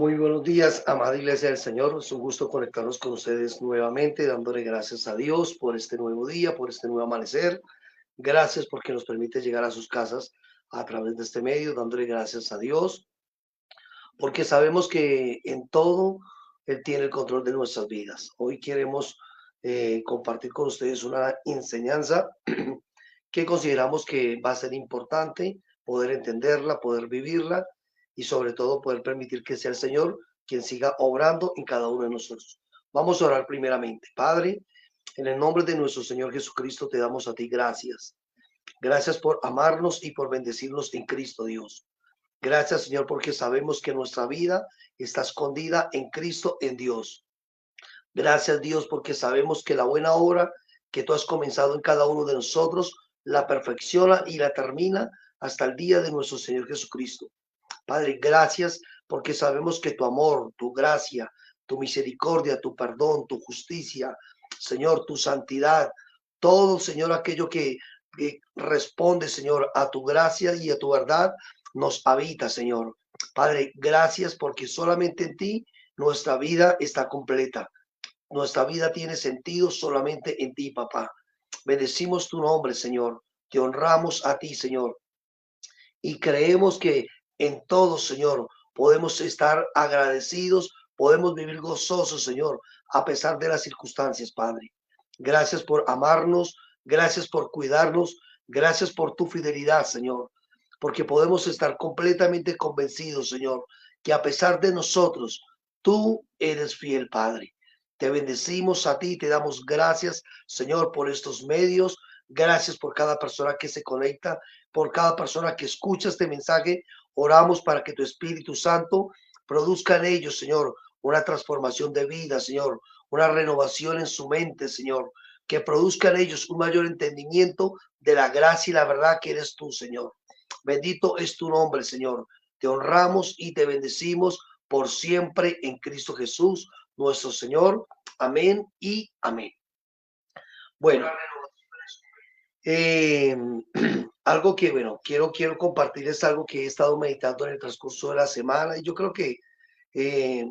Muy buenos días, amada Iglesia del Señor. Es un gusto conectarnos con ustedes nuevamente, dándole gracias a Dios por este nuevo día, por este nuevo amanecer. Gracias porque nos permite llegar a sus casas a través de este medio, dándole gracias a Dios, porque sabemos que en todo Él tiene el control de nuestras vidas. Hoy queremos compartir con ustedes una enseñanza que consideramos que va a ser importante poder entenderla, poder vivirla y sobre todo poder permitir que sea el Señor quien siga obrando en cada uno de nosotros. Vamos a orar primeramente. Padre, en el nombre de nuestro Señor Jesucristo te damos a ti gracias. Gracias por amarnos y por bendecirnos en Cristo Dios. Gracias, Señor, porque sabemos que nuestra vida está escondida en Cristo, en Dios. Gracias, Dios, porque sabemos que la buena obra que tú has comenzado en cada uno de nosotros, la perfecciona y la termina hasta el día de nuestro Señor Jesucristo. Padre, gracias porque sabemos que tu amor, tu gracia, tu misericordia, tu perdón, tu justicia, Señor, tu santidad, todo, Señor, aquello que responde, Señor, a tu gracia y a tu verdad, nos habita, Señor. Padre, gracias porque solamente en ti nuestra vida está completa. Nuestra vida tiene sentido solamente en ti, papá. Bendecimos tu nombre, Señor. Te honramos a ti, Señor. Y creemos que en todo, Señor, podemos estar agradecidos, podemos vivir gozosos, Señor, a pesar de las circunstancias, Padre. Gracias por amarnos, gracias por cuidarnos, gracias por tu fidelidad, Señor, porque podemos estar completamente convencidos, Señor, que a pesar de nosotros, tú eres fiel, Padre. Te bendecimos a ti, te damos gracias, Señor, por estos medios. Gracias por cada persona que se conecta, por cada persona que escucha este mensaje. Oramos para que tu Espíritu Santo produzca en ellos, Señor, una transformación de vida, Señor, una renovación en su mente, Señor, que produzca en ellos un mayor entendimiento de la gracia y la verdad que eres tú, Señor. Bendito es tu nombre, Señor. Te honramos y te bendecimos por siempre en Cristo Jesús, nuestro Señor. Amén y amén. Bueno, eh, algo que, bueno, quiero compartir es algo que he estado meditando en el transcurso de la semana y yo creo que eh,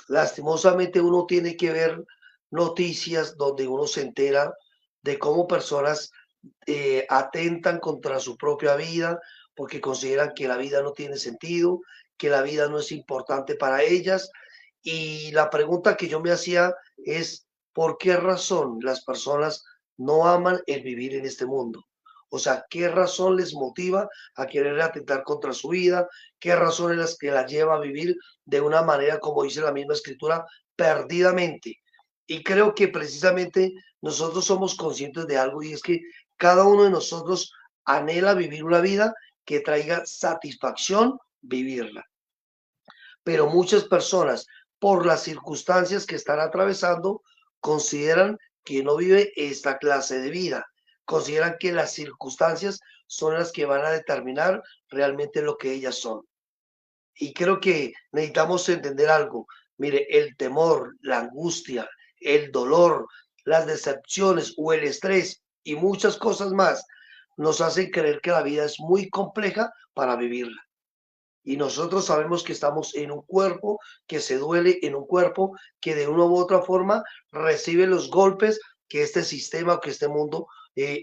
lastimosamente uno tiene que ver noticias donde uno se entera de cómo personas atentan contra su propia vida porque consideran que la vida no tiene sentido, que la vida no es importante para ellas. Y la pregunta que yo me hacía es, ¿por qué razón las personas no aman el vivir en este mundo? O sea, ¿qué razón les motiva a querer atentar contra su vida? ¿Qué razón es las que las lleva a vivir de una manera, como dice la misma escritura, perdidamente? Y creo que precisamente nosotros somos conscientes de algo y es que cada uno de nosotros anhela vivir una vida que traiga satisfacción vivirla. Pero muchas personas, por las circunstancias que están atravesando, consideran que no vive esta clase de vida. Consideran que las circunstancias son las que van a determinar realmente lo que ellas son. Y creo que necesitamos entender algo. Mire, el temor, la angustia, el dolor, las decepciones o el estrés y muchas cosas más nos hacen creer que la vida es muy compleja para vivirla. Y nosotros sabemos que estamos en un cuerpo que se duele, en un cuerpo que de una u otra forma recibe los golpes que este sistema o que este mundo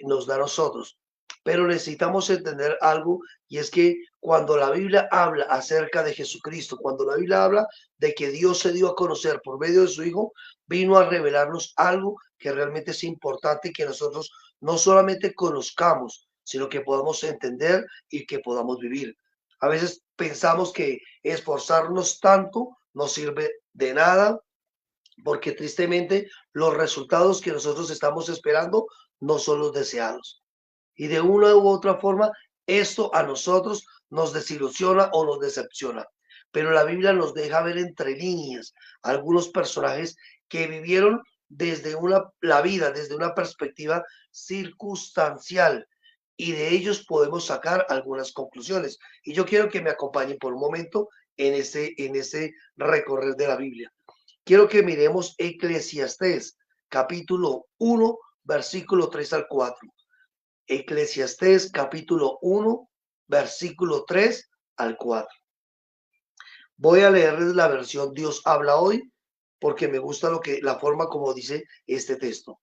nos da a nosotros. Pero necesitamos entender algo y es que cuando la Biblia habla acerca de Jesucristo, cuando la Biblia habla de que Dios se dio a conocer por medio de su Hijo, vino a revelarnos algo que realmente es importante que nosotros no solamente conozcamos, sino que podamos entender y que podamos vivir. A veces pensamos que esforzarnos tanto no sirve de nada porque tristemente los resultados que nosotros estamos esperando no son los deseados. Y de una u otra forma, esto a nosotros nos desilusiona o nos decepciona. Pero la Biblia nos deja ver entre líneas algunos personajes que vivieron desde la vida, desde una perspectiva circunstancial, y de ellos podemos sacar algunas conclusiones. Y yo quiero que me acompañen por un momento en ese recorrer de la Biblia. Quiero que miremos Eclesiastés, capítulo 1, versículo 3 al 4. Eclesiastés capítulo 1, versículo 3 al 4. Voy a leerles la versión Dios habla hoy porque me gusta la forma como dice este texto.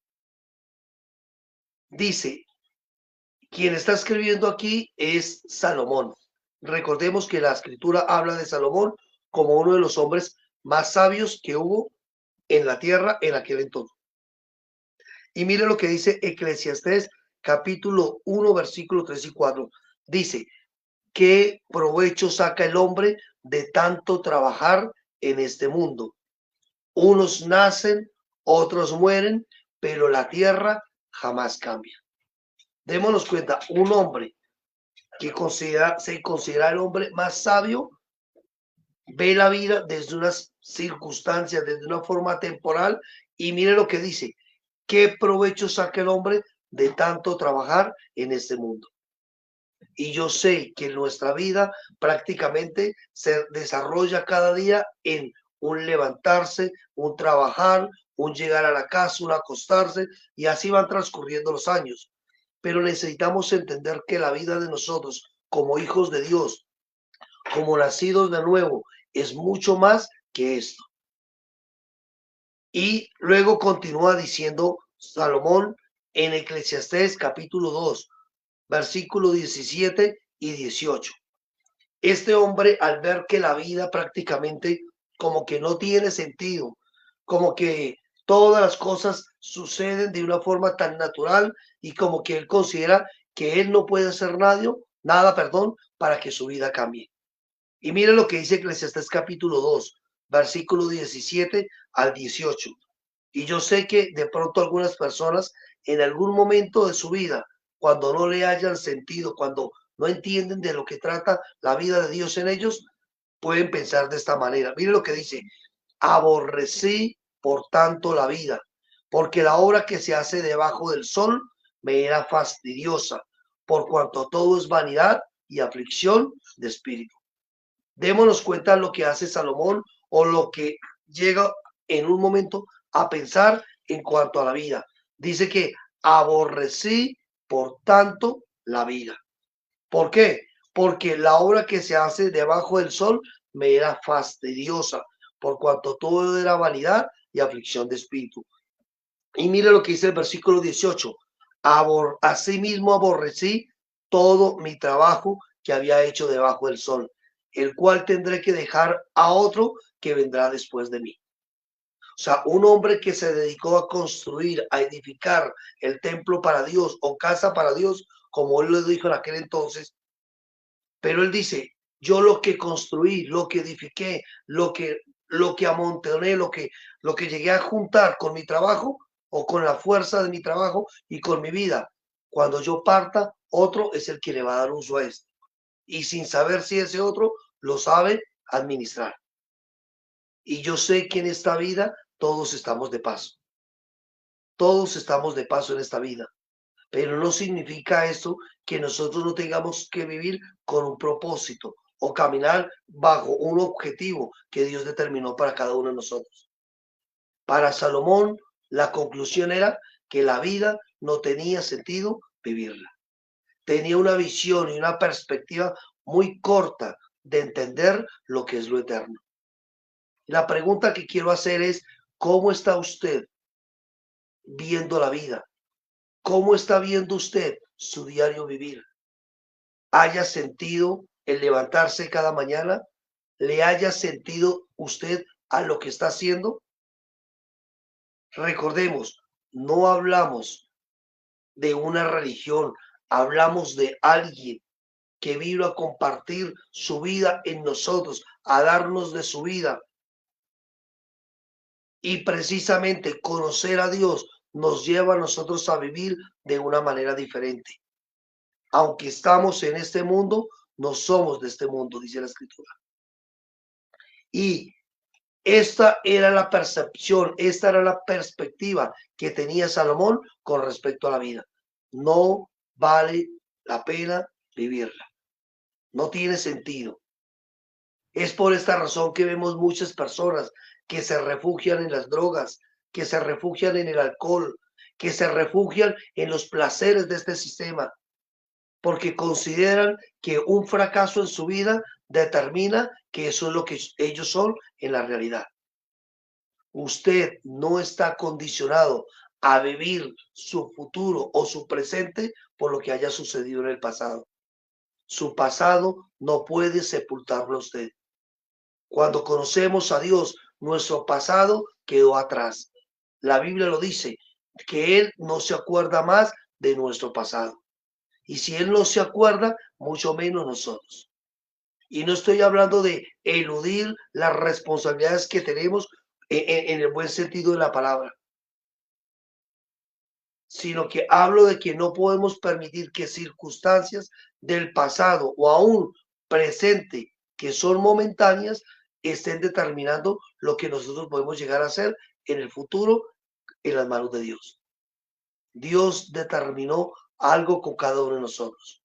Dice, quien está escribiendo aquí es Salomón. Recordemos que la escritura habla de Salomón como uno de los hombres más sabios que hubo en la tierra en aquel entonces. Y mire lo que dice Eclesiastés capítulo 1, versículos 3 y 4. Dice, ¿qué provecho saca el hombre de tanto trabajar en este mundo? Unos nacen, otros mueren, pero la tierra jamás cambia. Démonos cuenta, un hombre que se considera el hombre más sabio, ve la vida desde unas circunstancias, desde una forma temporal, y mire lo que dice, ¿qué provecho saca el hombre de tanto trabajar en este mundo? Y yo sé que nuestra vida prácticamente se desarrolla cada día en un levantarse, un trabajar, un llegar a la casa, un acostarse, y así van transcurriendo los años. Pero necesitamos entender que la vida de nosotros como hijos de Dios, como nacidos de nuevo, es mucho más que esto. Y luego continúa diciendo Salomón en Eclesiastés capítulo 2, versículo 17 y 18. Este hombre, al ver que la vida prácticamente como que no tiene sentido, como que todas las cosas suceden de una forma tan natural y como que él considera que él no puede hacer nada, perdón, para que su vida cambie. Y mire lo que dice Eclesiastés capítulo 2, versículo 17 al 18. Y yo sé que de pronto algunas personas en algún momento de su vida, cuando no le hayan sentido, cuando no entienden de lo que trata la vida de Dios en ellos, pueden pensar de esta manera. Mire lo que dice, aborrecí por tanto la vida, porque la obra que se hace debajo del sol me era fastidiosa, por cuanto todo es vanidad y aflicción de espíritu. Démonos cuenta lo que hace Salomón o lo que llega en un momento a pensar en cuanto a la vida. Dice que aborrecí por tanto la vida. ¿Por qué? Porque la obra que se hace debajo del sol me era fastidiosa, por cuanto todo era vanidad y aflicción de espíritu. Y mire lo que dice el versículo 18. Asimismo aborrecí todo mi trabajo que había hecho debajo del sol, el cual tendré que dejar a otro que vendrá después de mí. O sea, un hombre que se dedicó a construir, a edificar el templo para Dios o casa para Dios, como él lo dijo en aquel entonces, pero él dice, yo lo que construí, lo que edifiqué, lo que amontoné, lo que llegué a juntar con mi trabajo o con la fuerza de mi trabajo y con mi vida, cuando yo parta, otro es el que le va a dar uso a esto. Y sin saber si ese otro lo sabe administrar. Y yo sé que en esta vida todos estamos de paso. Todos estamos de paso en esta vida. Pero no significa esto que nosotros no tengamos que vivir con un propósito o caminar bajo un objetivo que Dios determinó para cada uno de nosotros. Para Salomón, la conclusión era que la vida no tenía sentido vivirla. Tenía una visión y una perspectiva muy corta de entender lo que es lo eterno. La pregunta que quiero hacer es, ¿cómo está usted viendo la vida? ¿Cómo está viendo usted su diario vivir? ¿Haya sentido el levantarse cada mañana? ¿Le haya sentido usted a lo que está haciendo? Recordemos, no hablamos de una religión, hablamos de alguien que vino a compartir su vida en nosotros, a darnos de su vida. Y precisamente conocer a Dios nos lleva a nosotros a vivir de una manera diferente. Aunque estamos en este mundo, no somos de este mundo, dice la Escritura. Y esta era la percepción, esta era la perspectiva que tenía Salomón con respecto a la vida. No vale la pena vivirla. No tiene sentido. Es por esta razón que vemos muchas personas que se refugian en las drogas, que se refugian en el alcohol, que se refugian en los placeres de este sistema, porque consideran que un fracaso en su vida determina que eso es lo que ellos son en la realidad. Usted no está condicionado a vivir su futuro o su presente por lo que haya sucedido en el pasado. Su pasado no puede sepultarlo a usted. Cuando conocemos a Dios, nuestro pasado quedó atrás. La Biblia lo dice, que Él no se acuerda más de nuestro pasado. Y si Él no se acuerda, mucho menos nosotros. Y no estoy hablando de eludir las responsabilidades que tenemos en el buen sentido de la palabra, sino que hablo de que no podemos permitir que circunstancias del pasado o aún presente, que son momentáneas, estén determinando lo que nosotros podemos llegar a hacer en el futuro en las manos de Dios. Dios determinó algo con cada uno de nosotros.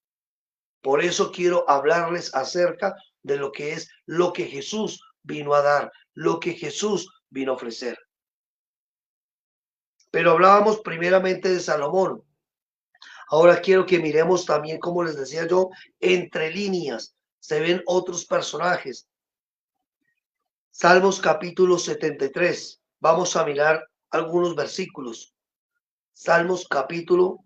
Por eso quiero hablarles acerca de lo que es lo que Jesús vino a dar, lo que Jesús vino a ofrecer. Pero hablábamos primeramente de Salomón. Ahora quiero que miremos también, como les decía yo, entre líneas se ven otros personajes. Salmos capítulo 73. Vamos a mirar algunos versículos. Salmos capítulo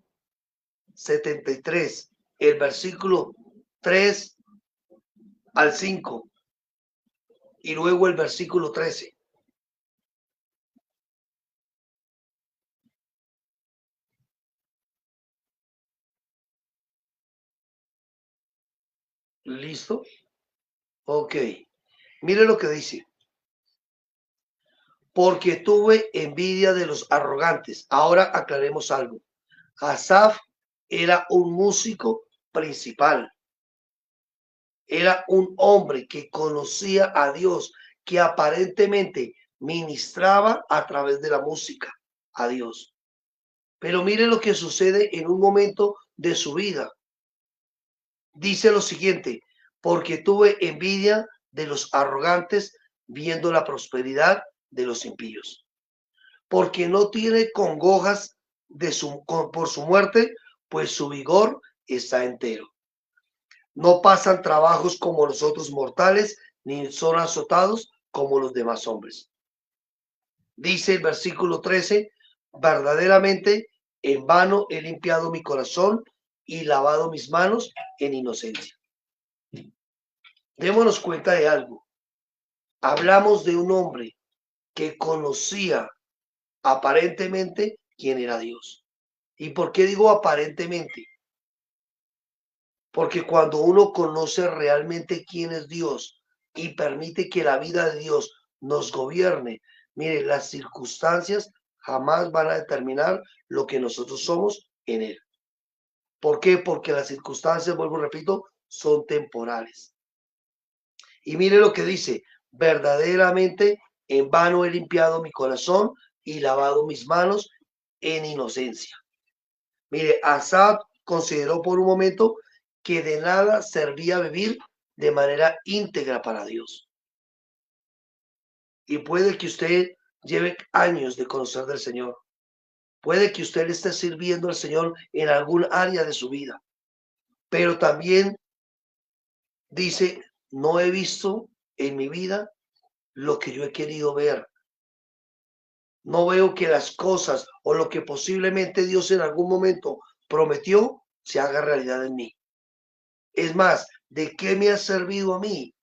73, el versículo 3 al 5 y luego el versículo 13. ¿Listo? Ok. Mire lo que dice. Porque tuve envidia de los arrogantes. Ahora aclaremos algo. Asaf era un músico principal. Era un hombre que conocía a Dios, que aparentemente ministraba a través de la música a Dios. Pero mire lo que sucede en un momento de su vida. Dice lo siguiente, porque tuve envidia de los arrogantes viendo la prosperidad de los impíos. Porque no tiene congojas por su muerte, pues su vigor está entero. No pasan trabajos como los otros mortales, ni son azotados como los demás hombres. Dice el versículo 13, verdaderamente en vano he limpiado mi corazón y lavado mis manos en inocencia. Démonos cuenta de algo. Hablamos de un hombre que conocía aparentemente quién era Dios. ¿Y por qué digo aparentemente? Porque cuando uno conoce realmente quién es Dios y permite que la vida de Dios nos gobierne, mire, las circunstancias jamás van a determinar lo que nosotros somos en Él. ¿Por qué? Porque las circunstancias, vuelvo, repito, son temporales. Y mire lo que dice, verdaderamente en vano he limpiado mi corazón y lavado mis manos en inocencia. Mire, Asaf consideró por un momento que de nada servía vivir de manera íntegra para Dios. Y puede que usted lleve años de conocer del Señor. Puede que usted le esté sirviendo al Señor en algún área de su vida. Pero también dice, no he visto en mi vida lo que yo he querido ver. No veo que las cosas o lo que posiblemente Dios en algún momento prometió se haga realidad en mí. Es más, ¿de qué me ha servido a mí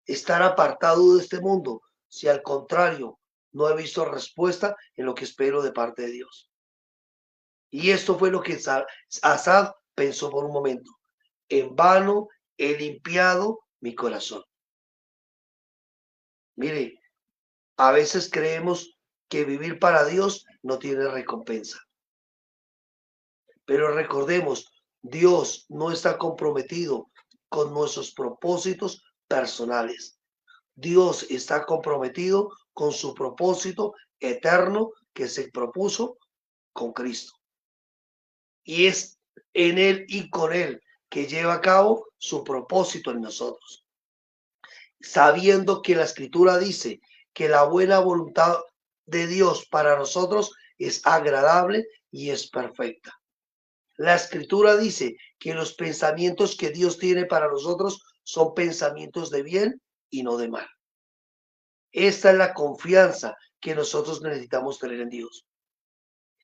estar apartado de este mundo si al contrario no he visto respuesta en lo que espero de parte de Dios? Y esto fue lo que Asaf pensó por un momento. En vano he limpiado mi corazón. Mire, a veces creemos que vivir para Dios no tiene recompensa. Pero recordemos, Dios no está comprometido con nuestros propósitos personales. Dios está comprometido con su propósito eterno que se propuso con Cristo. Y es en Él y con Él que lleva a cabo su propósito en nosotros. Sabiendo que la Escritura dice que la buena voluntad de Dios para nosotros es agradable y es perfecta. La Escritura dice que los pensamientos que Dios tiene para nosotros son pensamientos de bien y no de mal. Esta es la confianza que nosotros necesitamos tener en Dios.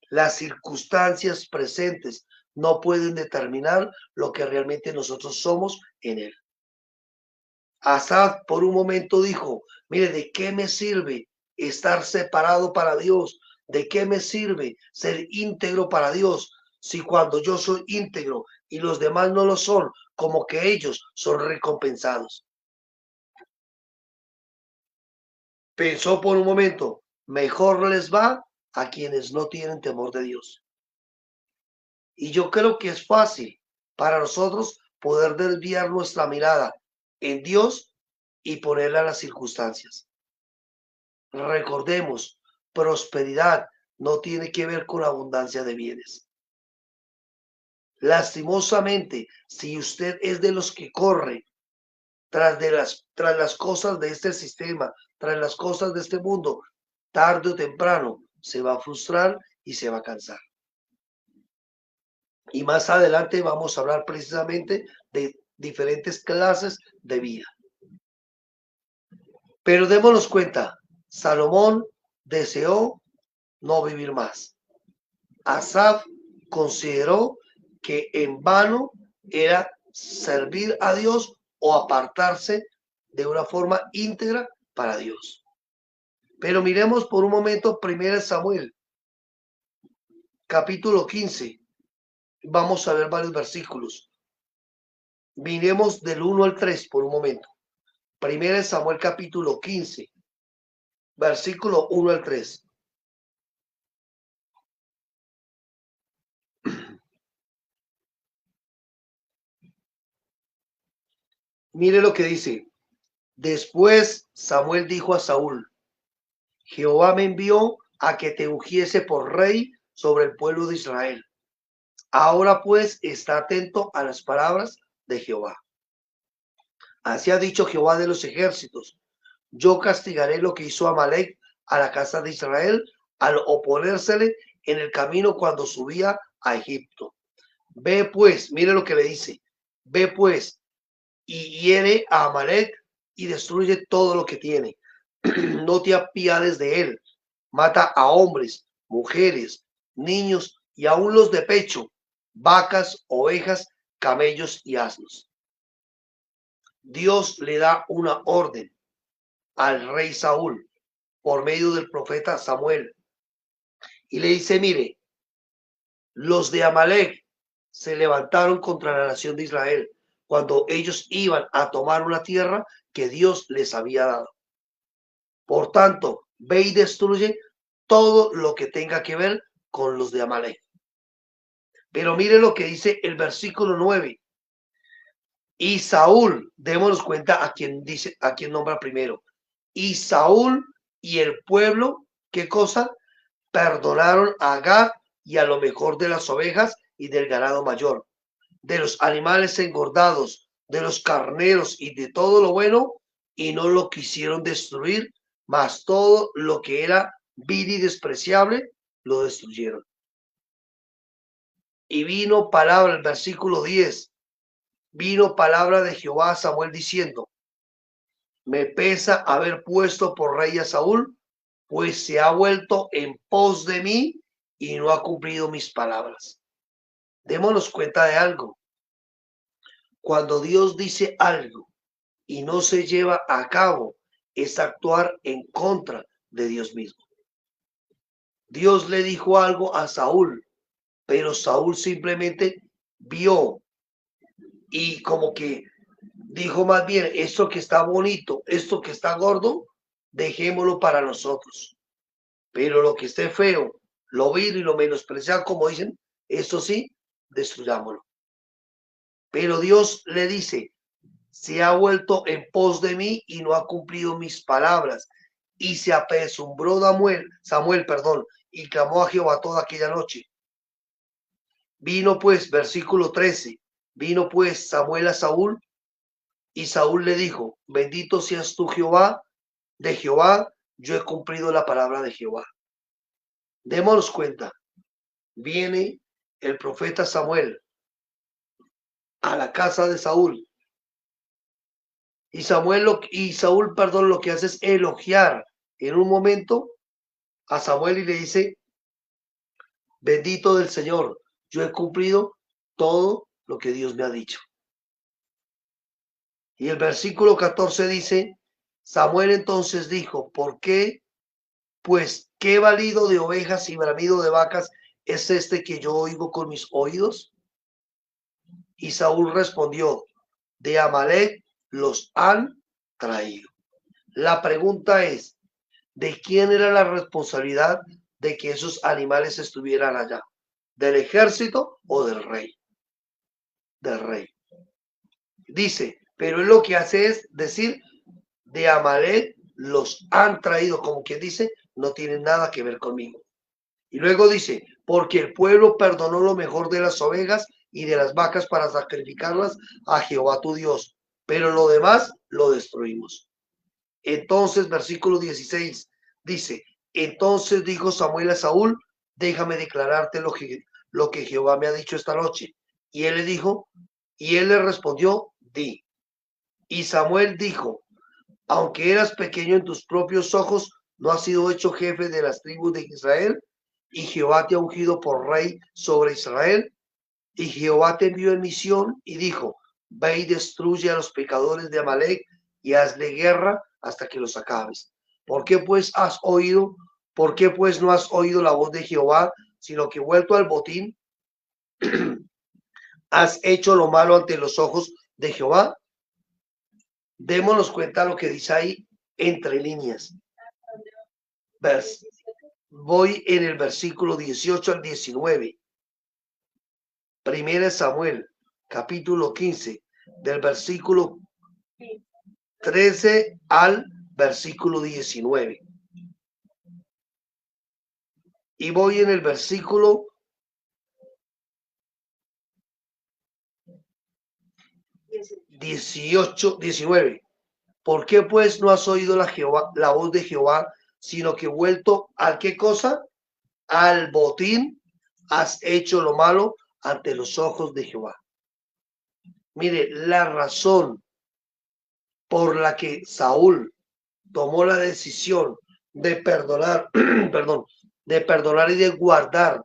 Las circunstancias presentes no pueden determinar lo que realmente nosotros somos en Él. Asaf por un momento dijo, mire, ¿de qué me sirve estar separado para Dios? ¿De qué me sirve ser íntegro para Dios si cuando yo soy íntegro y los demás no lo son, como que ellos son recompensados? Pensó por un momento, mejor les va a quienes no tienen temor de Dios. Y yo creo que es fácil para nosotros poder desviar nuestra mirada en Dios y ponerla a las circunstancias. Recordemos, prosperidad no tiene que ver con abundancia de bienes. Lastimosamente, si usted es de los que corre tras las cosas de este sistema, tras las cosas de este mundo, tarde o temprano se va a frustrar y se va a cansar. Y más adelante vamos a hablar precisamente de diferentes clases de vida. Pero démonos cuenta, Salomón deseó no vivir más. Asaf consideró que en vano era servir a Dios o apartarse de una forma íntegra para Dios. Pero miremos por un momento 1 Samuel, capítulo 15. Vamos a ver varios versículos. Miremos del 1 al 3 por un momento. 1 Samuel capítulo 15, versículo 1 al 3. Mire lo que dice. Después Samuel dijo a Saúl, Jehová me envió a que te ungiese por rey sobre el pueblo de Israel. Ahora pues está atento a las palabras de Jehová. Así ha dicho Jehová de los ejércitos. Yo castigaré lo que hizo Amalek a la casa de Israel al oponérsele en el camino cuando subía a Egipto. Ve pues, mire lo que le dice. Ve pues y hiere a Amalek y destruye todo lo que tiene. No te apiades de él. Mata a hombres, mujeres, niños y aún los de pecho, vacas, ovejas, camellos y asnos. Dios le da una orden al rey Saúl por medio del profeta Samuel y le dice, mire, los de Amalek se levantaron contra la nación de Israel cuando ellos iban a tomar una tierra que Dios les había dado. Por tanto, ve y destruye todo lo que tenga que ver con los de Amalek. Pero mire lo que dice el versículo 9. Y Saúl, démonos cuenta a quién dice, a quién nombra primero. Y Saúl y el pueblo, ¿qué cosa? Perdonaron a Gad y a lo mejor de las ovejas y del ganado mayor, de los animales engordados, de los carneros y de todo lo bueno, y no lo quisieron destruir, mas todo lo que era vil y despreciable lo destruyeron. Y vino palabra, el versículo 10, vino palabra de Jehová a Samuel diciendo, me pesa haber puesto por rey a Saúl, pues se ha vuelto en pos de mí y no ha cumplido mis palabras. Démonos cuenta de algo. Cuando Dios dice algo y no se lleva a cabo, es actuar en contra de Dios mismo. Dios le dijo algo a Saúl, pero Saúl simplemente vio y como que dijo más bien, esto que está bonito, esto que está gordo, dejémoslo para nosotros. Pero lo que esté feo, lo vil y lo menospreciado, como dicen, eso sí, destruyámoslo. Pero Dios le dice, se ha vuelto en pos de mí y no ha cumplido mis palabras. Y se apesumbró Samuel, y clamó a Jehová toda aquella noche. Vino pues, versículo 13, vino pues Samuel a Saúl y Saúl le dijo, bendito seas tú Jehová, de Jehová, yo he cumplido la palabra de Jehová. Démonos cuenta, viene el profeta Samuel a la casa de Saúl Y Saúl, perdón, lo que hace es elogiar en un momento a Samuel y le dice, bendito del Señor, yo he cumplido todo lo que Dios me ha dicho. Y el versículo 14 dice, Samuel entonces dijo, ¿por qué? Pues, ¿qué balido de ovejas y bramido de vacas es este que yo oigo con mis oídos? Y Saúl respondió, de Amalek los han traído. La pregunta es, ¿de quién era la responsabilidad de que esos animales estuvieran allá? ¿Del ejército o del rey? Del rey. Dice, pero él lo que hace es decir, de Amalek los han traído, como quien dice, no tienen nada que ver conmigo. Y luego dice, porque el pueblo perdonó lo mejor de las ovejas y de las vacas para sacrificarlas a Jehová tu Dios, pero lo demás lo destruimos. Entonces, versículo 16 dice, entonces dijo Samuel a Saúl, déjame declararte lo que Jehová me ha dicho esta noche. Y él le dijo, y él le respondió, di. Y Samuel dijo, aunque eras pequeño en tus propios ojos, no has sido hecho jefe de las tribus de Israel, y Jehová te ha ungido por rey sobre Israel. Y Jehová te envió en misión y dijo, ve y destruye a los pecadores de Amalek y hazle guerra hasta que los acabes. ¿Por qué pues has oído? ¿Por qué pues no has oído la voz de Jehová, sino que vuelto al botín, has hecho lo malo ante los ojos de Jehová? Démonos cuenta lo que dice ahí entre líneas. Voy en el versículo 18 al 19. Primera Samuel, capítulo 15, del versículo 13 al versículo 19. Y voy en el versículo 18, 19. ¿Por qué pues no has oído la voz de Jehová, sino que vuelto al qué cosa? Al botín has hecho lo malo ante los ojos de Jehová. Mire, la razón por la que Saúl tomó la decisión de perdonar, perdón, de perdonar y de guardar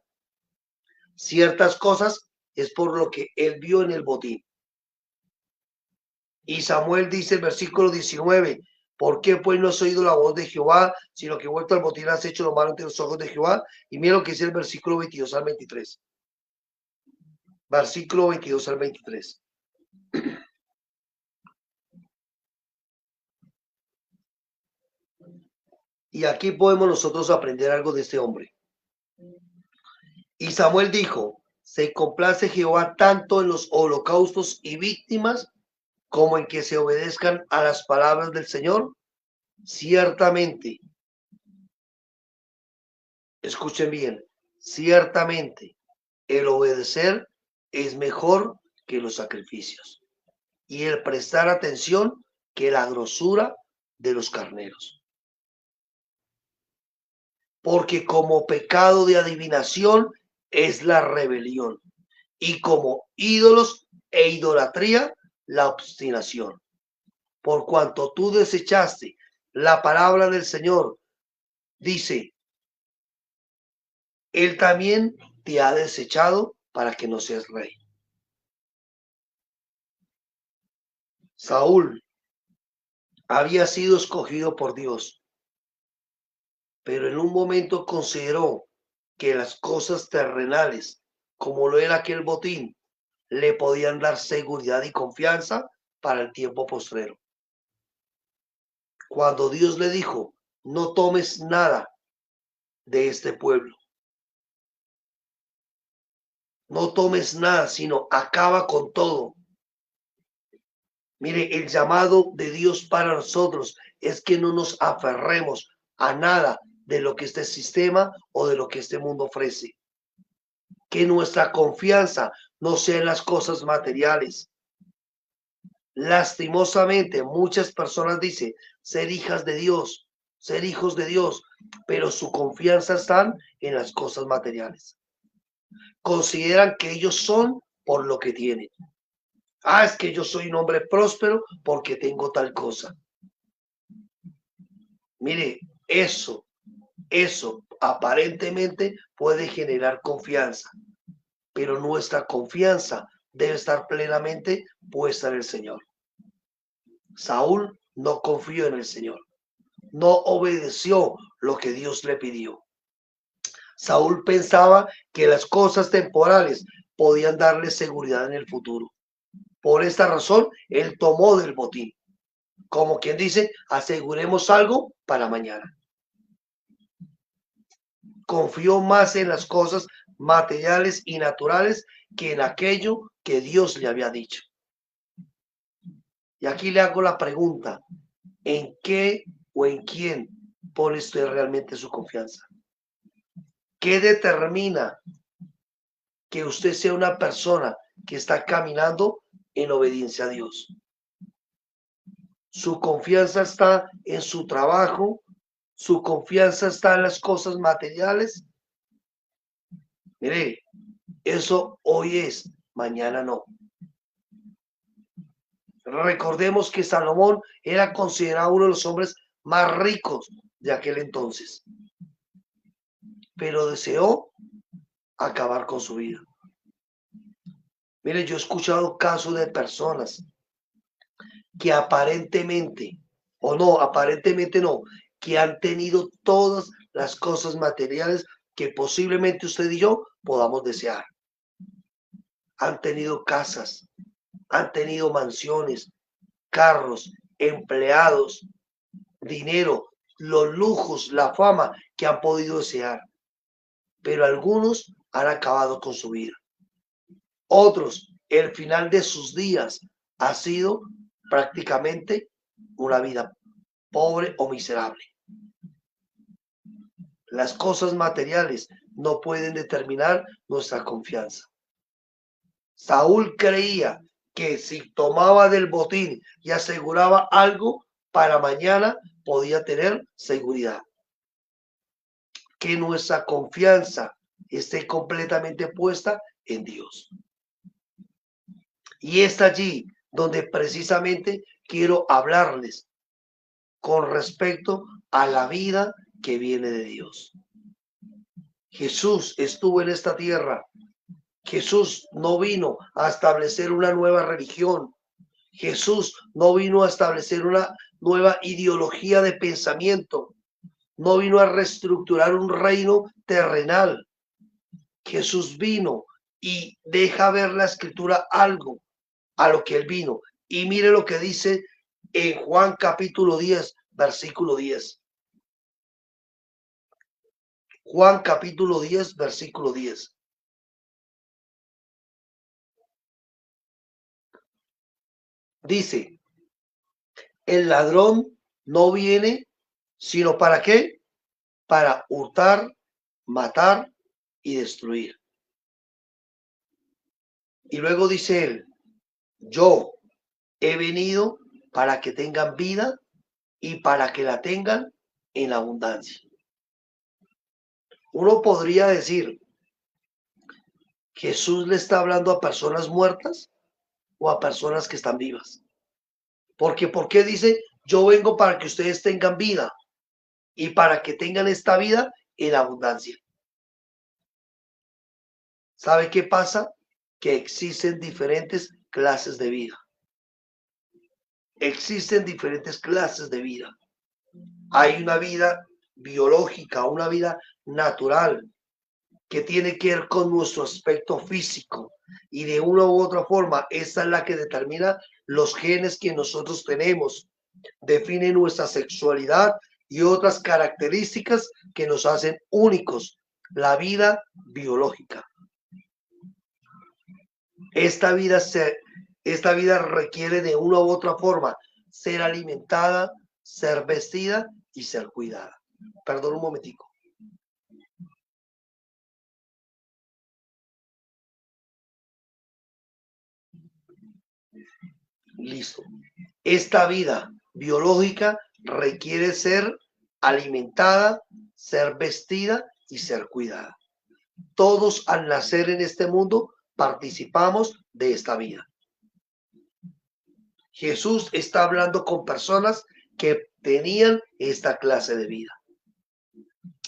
ciertas cosas es por lo que él vio en el botín. Y Samuel dice el versículo 19, ¿por qué pues no has oído la voz de Jehová, sino que vuelto al botín has hecho lo malo ante los ojos de Jehová? Y mira lo que dice el versículo 22 al 23. Versículo 22 al 23. Y aquí podemos nosotros aprender algo de este hombre. Y Samuel dijo, se complace Jehová tanto en los holocaustos y víctimas como en que se obedezcan a las palabras del Señor. Ciertamente, escuchen bien, ciertamente el obedecer es mejor que los sacrificios y el prestar atención que la grosura de los carneros. Porque como pecado de adivinación es la rebelión y como ídolos e idolatría la obstinación. Por cuanto tú desechaste la palabra del Señor, dice, Él también te ha desechado para que no seas rey. Saúl había sido escogido por Dios, pero en un momento consideró que las cosas terrenales, como lo era aquel botín, le podían dar seguridad y confianza para el tiempo postrero. Cuando Dios le dijo, no tomes nada de este pueblo, no tomes nada, sino acaba con todo. Mire, el llamado de Dios para nosotros es que no nos aferremos a nada de lo que este sistema o de lo que este mundo ofrece. Que nuestra confianza no sea en las cosas materiales. Lastimosamente, muchas personas dicen ser hijas de Dios, ser hijos de Dios, pero su confianza está en las cosas materiales. Consideran que ellos son por lo que tienen. Ah, es que yo soy un hombre próspero porque tengo tal cosa. Mire, eso aparentemente puede generar confianza, pero nuestra confianza debe estar plenamente puesta en el Señor. Saúl no confió en el Señor, no obedeció lo que Dios le pidió. Saúl pensaba que las cosas temporales podían darle seguridad en el futuro. Por esta razón, él tomó del botín. Como quien dice, aseguremos algo para mañana. Confió más en las cosas materiales y naturales que en aquello que Dios le había dicho. Y aquí le hago la pregunta, ¿en qué o en quién pone usted realmente su confianza? ¿Qué determina que usted sea una persona que está caminando en obediencia a Dios? Su confianza está en su trabajo, su confianza está en las cosas materiales. Mire, eso hoy es, mañana no. Recordemos que Salomón era considerado uno de los hombres más ricos de aquel entonces, pero deseó acabar con su vida. Mire, yo he escuchado casos de personas que aparentemente no, que han tenido todas las cosas materiales que posiblemente usted y yo podamos desear. Han tenido casas, han tenido mansiones, carros, empleados, dinero, los lujos, la fama que han podido desear. Pero algunos han acabado con su vida. Otros, el final de sus días ha sido prácticamente una vida pobre o miserable. Las cosas materiales no pueden determinar nuestra confianza. Saúl creía que si tomaba del botín y aseguraba algo para mañana, podía tener seguridad. Que nuestra confianza esté completamente puesta en Dios. Y es allí donde precisamente quiero hablarles con respecto a la vida que viene de Dios. Jesús estuvo en esta tierra. Jesús no vino a establecer una nueva religión. Jesús no vino a establecer una nueva ideología de pensamiento. No vino a reestructurar un reino terrenal. Jesús vino y deja ver la escritura algo a lo que él vino. Y mire lo que dice en Juan capítulo 10, versículo 10. Juan capítulo 10, versículo 10. Dice, el ladrón no viene, sino ¿para qué? Para hurtar, matar y destruir. Y luego dice él, yo he venido para que tengan vida y para que la tengan en abundancia. Uno podría decir, ¿Jesús le está hablando a personas muertas o a personas que están vivas? Porque ¿por qué dice, yo vengo para que ustedes tengan vida y para que tengan esta vida en abundancia? ¿Sabe qué pasa? Que existen diferentes clases de vida. Existen diferentes clases de vida. Hay una vida biológica, una vida natural, que tiene que ver con nuestro aspecto físico. Y de una u otra forma, esa es la que determina los genes que nosotros tenemos, define nuestra sexualidad y otras características que nos hacen únicos. La vida biológica. Esta vida requiere de una u otra forma ser alimentada, ser vestida y ser cuidada. Perdón un momentico. Listo. Esta vida biológica requiere ser alimentada, ser vestida y ser cuidada. Todos al nacer en este mundo participamos de esta vida. Jesús está hablando con personas que tenían esta clase de vida.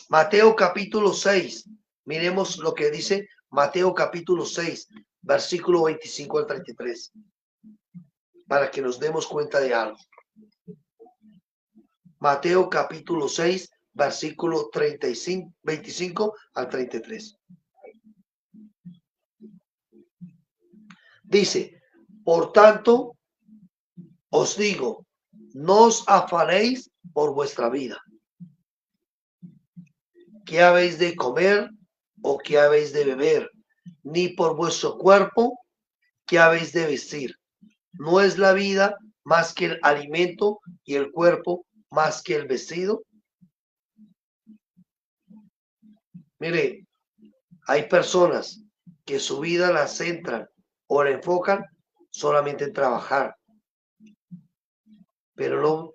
Mateo capítulo 6, miremos lo que dice Mateo capítulo 6, versículo 25 al 33, para que nos demos cuenta de algo. Mateo capítulo 6, versículo 35, 25 al 33. Dice, por tanto, os digo, no os afanéis por vuestra vida. ¿Qué habéis de comer o qué habéis de beber? Ni por vuestro cuerpo, ¿qué habéis de vestir? ¿No es la vida más que el alimento y el cuerpo más que el vestido? Mire, hay personas que su vida la centran o la enfocan solamente en trabajar, pero no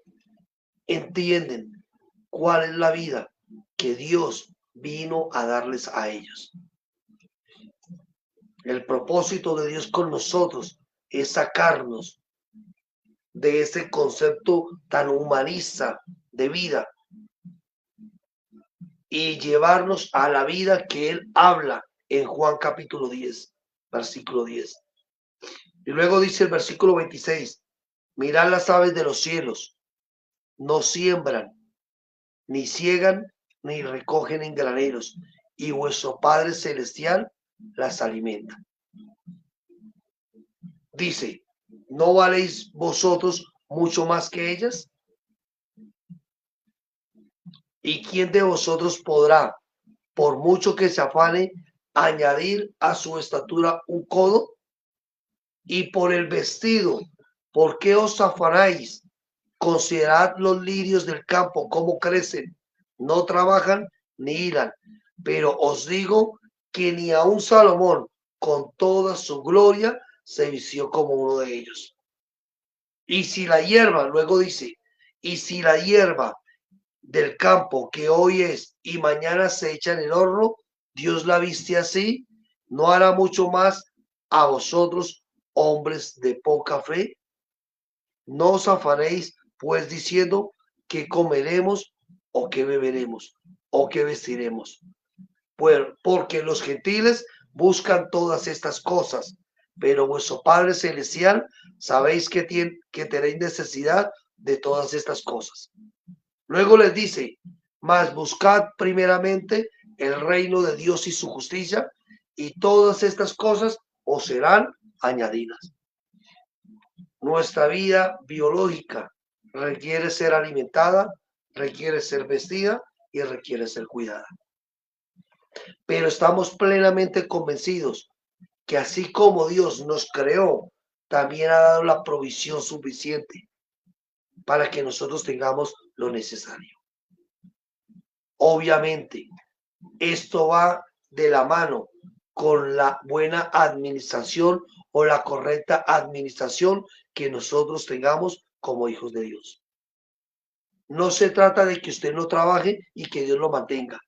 entienden cuál es la vida que Dios vino a darles a ellos. El propósito de Dios con nosotros es sacarnos de ese concepto tan humanista de vida y llevarnos a la vida que Él habla en Juan capítulo 10, versículo 10. Y luego dice el versículo 26, mirad las aves de los cielos, no siembran, ni ciegan, ni recogen en graneros, y vuestro Padre Celestial las alimenta. Dice, ¿no valéis vosotros mucho más que ellas? ¿Y quién de vosotros podrá, por mucho que se afane, añadir a su estatura un codo? Y por el vestido, ¿por qué os afanáis? Considerad los lirios del campo, cómo crecen, no trabajan ni hilan, pero os digo que ni aun Salomón, con toda su gloria, se vistió como uno de ellos. Y si la hierba, luego dice, y si la hierba del campo que hoy es y mañana se echa en el horno, Dios la viste así, ¿no hará mucho más a vosotros, hombres de poca fe? No os afanéis pues diciendo que comeremos o que beberemos o que vestiremos, pues porque los gentiles buscan todas estas cosas, pero vuestro Padre Celestial sabéis que tenéis necesidad de todas estas cosas. Luego les dice, mas buscad primeramente el reino de Dios y su justicia, y todas estas cosas os serán añadidas. Nuestra vida biológica requiere ser alimentada, requiere ser vestida y requiere ser cuidada. Pero estamos plenamente convencidos que así como Dios nos creó, también ha dado la provisión suficiente para que nosotros tengamos lo necesario. Obviamente, esto va de la mano con la buena administración o la correcta administración que nosotros tengamos como hijos de Dios. No se trata de que usted no trabaje y que Dios lo mantenga.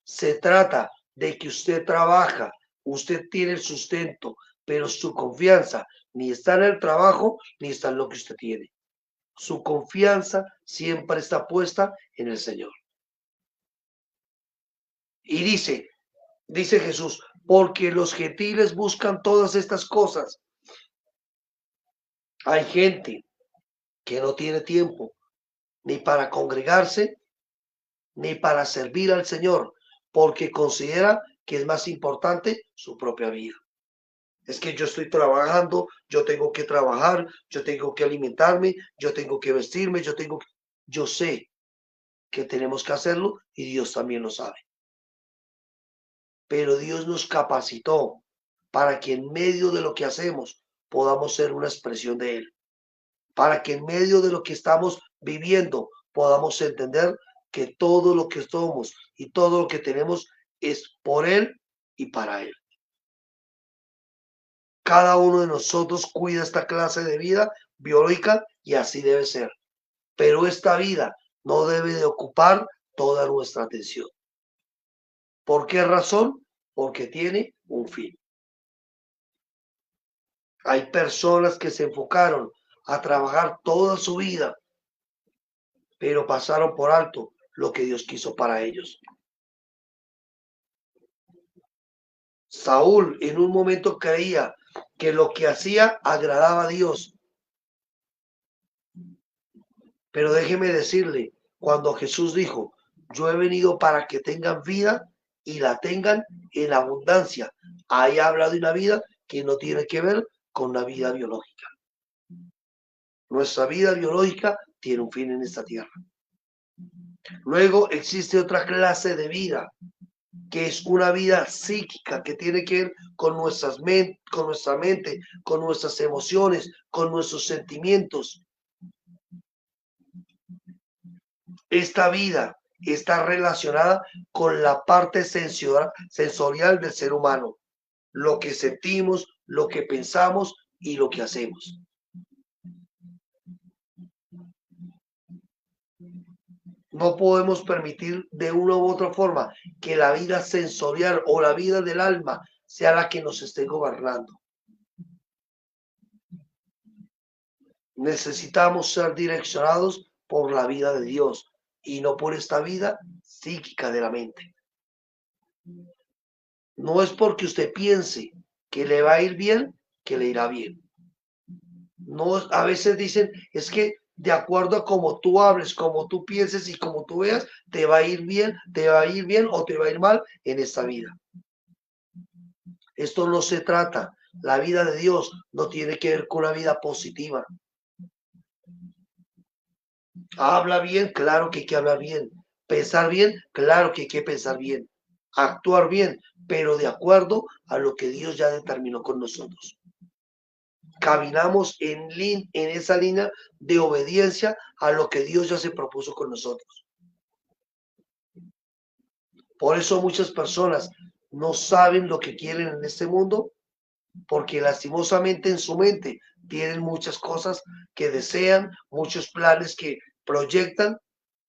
Se trata de que usted trabaja, usted tiene el sustento, pero su confianza ni está en el trabajo ni está en lo que usted tiene. Su confianza siempre está puesta en el Señor. Y dice Jesús, porque los gentiles buscan todas estas cosas. Hay gente que no tiene tiempo ni para congregarse, ni para servir al Señor, porque considera que es más importante su propia vida. Es que yo estoy trabajando, yo tengo que trabajar, yo tengo que alimentarme, yo tengo que vestirme, yo sé que tenemos que hacerlo y Dios también lo sabe. Pero Dios nos capacitó para que en medio de lo que hacemos podamos ser una expresión de Él, para que en medio de lo que estamos viviendo podamos entender que todo lo que somos y todo lo que tenemos es por Él y para Él. Cada uno de nosotros cuida esta clase de vida biológica y así debe ser. Pero esta vida no debe de ocupar toda nuestra atención. ¿Por qué razón? Porque tiene un fin. Hay personas que se enfocaron a trabajar toda su vida, pero pasaron por alto lo que Dios quiso para ellos. Saúl en un momento creía que lo que hacía agradaba a Dios, pero déjeme decirle, cuando Jesús dijo, yo he venido para que tengan vida y la tengan en abundancia, ahí habla de una vida que no tiene que ver con la vida biológica. Nuestra vida biológica tiene un fin en esta tierra. Luego existe otra clase de vida, que es una vida psíquica, que tiene que ver con con nuestra mente, con nuestras emociones, con nuestros sentimientos. Esta vida está relacionada con la parte sensorial del ser humano, lo que sentimos, lo que pensamos y lo que hacemos. No podemos permitir de una u otra forma que la vida sensorial o la vida del alma sea la que nos esté gobernando. Necesitamos ser direccionados por la vida de Dios y no por esta vida psíquica de la mente. No es porque usted piense que le va a ir bien, que le irá bien. No, a veces dicen, es que de acuerdo a cómo tú hables, como tú pienses y como tú veas, te va a ir bien, te va a ir bien o te va a ir mal en esta vida. Esto no se trata. La vida de Dios no tiene que ver con una vida positiva. Habla bien, claro que hay que hablar bien. Pensar bien, claro que hay que pensar bien. Actuar bien, pero de acuerdo a lo que Dios ya determinó con nosotros. Caminamos en esa línea de obediencia a lo que Dios ya se propuso con nosotros. Por eso muchas personas no saben lo que quieren en este mundo, porque lastimosamente en su mente tienen muchas cosas que desean, muchos planes que proyectan,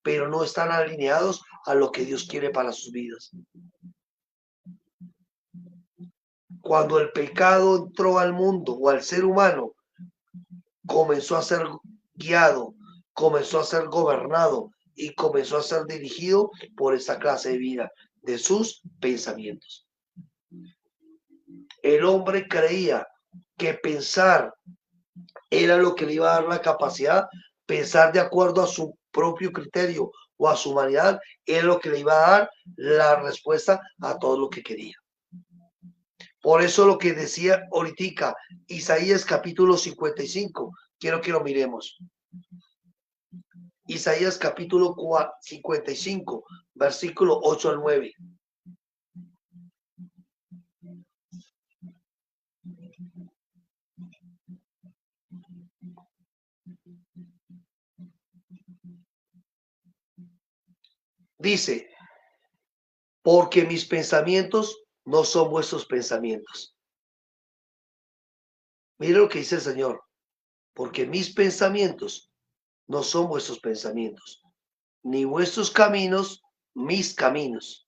pero no están alineados a lo que Dios quiere para sus vidas. Cuando el pecado entró al mundo o al ser humano, comenzó a ser guiado, comenzó a ser gobernado y comenzó a ser dirigido por esa clase de vida, de sus pensamientos. El hombre creía que pensar era lo que le iba a dar la capacidad, pensar de acuerdo a su propio criterio o a su humanidad, era lo que le iba a dar la respuesta a todo lo que quería. Por eso lo que decía ahorita Isaías capítulo 55, quiero que lo miremos. Isaías capítulo 55, versículo 8 al 9. Dice, porque mis pensamientos no son vuestros pensamientos. Mire lo que dice el Señor, porque mis pensamientos no son vuestros pensamientos, ni vuestros caminos, mis caminos.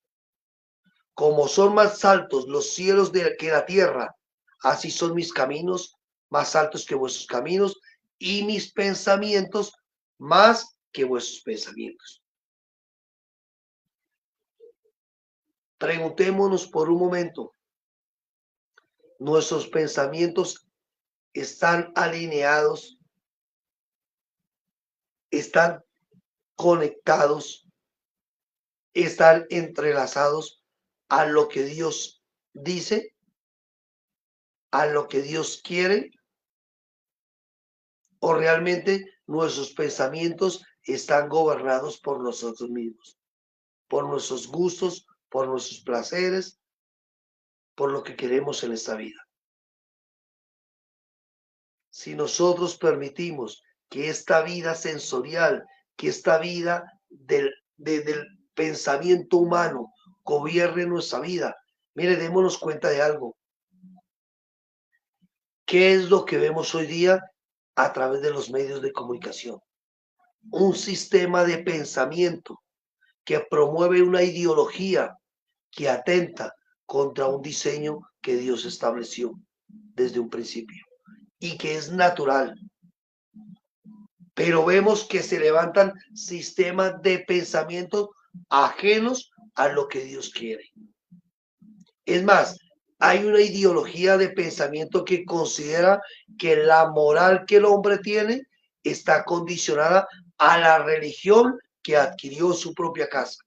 Como son más altos los cielos que la tierra, así son mis caminos más altos que vuestros caminos y mis pensamientos más que vuestros pensamientos. Preguntémonos por un momento, ¿nuestros pensamientos están alineados, están conectados, están entrelazados a lo que Dios dice, a lo que Dios quiere? ¿O realmente nuestros pensamientos están gobernados por nosotros mismos, por nuestros gustos, por nuestros placeres, por lo que queremos en esta vida? Si nosotros permitimos que esta vida sensorial, que esta vida del pensamiento humano gobierne nuestra vida, mire, démonos cuenta de algo. ¿Qué es lo que vemos hoy día a través de los medios de comunicación? Un sistema de pensamiento que promueve una ideología que atenta contra un diseño que Dios estableció desde un principio y que es natural. pero vemos que se levantan sistemas de pensamiento ajenos a lo que Dios quiere. Es más, hay una ideología de pensamiento que considera que la moral que el hombre tiene está condicionada a la religión que adquirió en su propia casa.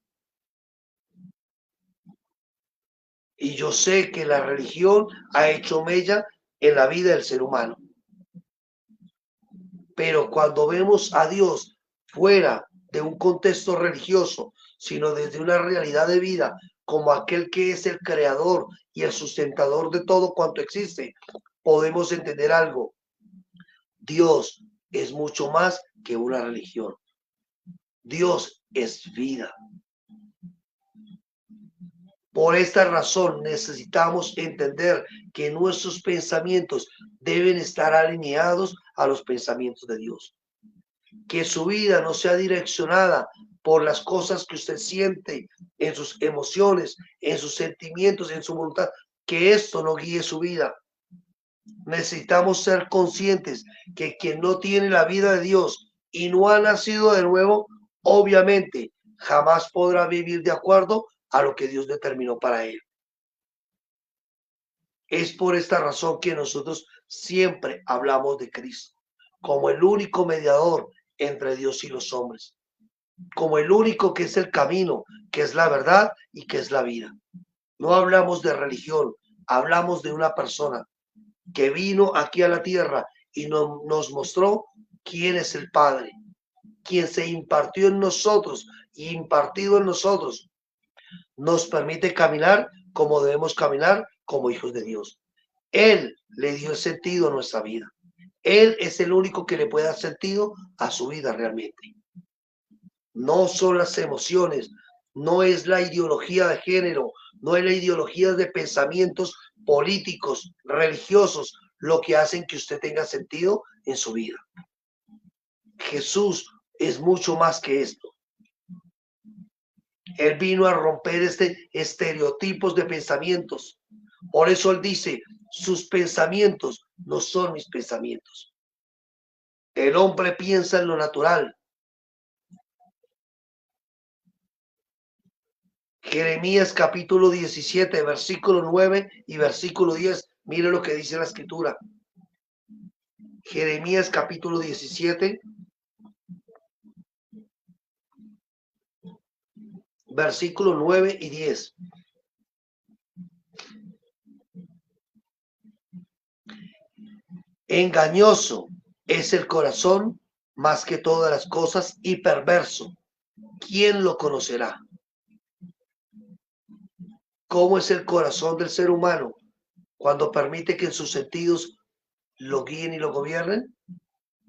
Y yo sé que la religión ha hecho mella en la vida del ser humano. Pero cuando vemos a Dios fuera de un contexto religioso, sino desde una realidad de vida, como aquel que es el creador y el sustentador de todo cuanto existe, podemos entender algo. Dios es mucho más que una religión. Dios es vida. Por esta razón necesitamos entender que nuestros pensamientos deben estar alineados a los pensamientos de Dios. Que su vida no sea direccionada por las cosas que usted siente en sus emociones, en sus sentimientos, en su voluntad. Que esto no guíe su vida. Necesitamos ser conscientes que quien no tiene la vida de Dios y no ha nacido de nuevo, obviamente jamás podrá vivir de acuerdo a lo que Dios determinó para él. Es por esta razón que nosotros siempre hablamos de Cristo como el único mediador entre Dios y los hombres, como el único que es el camino, que es la verdad y que es la vida. No hablamos de religión, hablamos de una persona que vino aquí a la tierra y nos mostró quién es el Padre, quien se impartió en nosotros y impartido en nosotros, nos permite caminar como debemos caminar como hijos de Dios. Él le dio sentido a nuestra vida. Él es el único que le puede dar sentido a su vida realmente. No son las emociones, no es la ideología de género, no es la ideología de pensamientos políticos, religiosos, lo que hacen que usted tenga sentido en su vida. Jesús es mucho más que esto. Él vino a romper estereotipos de pensamientos. Por eso él dice, sus pensamientos no son mis pensamientos. El hombre piensa en lo natural. Jeremías capítulo 17, versículo 9 y versículo 10. Mire lo que dice la escritura. Jeremías capítulo 17, versículo 9 y 10. Engañoso es el corazón más que todas las cosas y perverso. ¿Quién lo conocerá? ¿Cómo es el corazón del ser humano cuando permite que en sus sentidos lo guíen y lo gobiernen?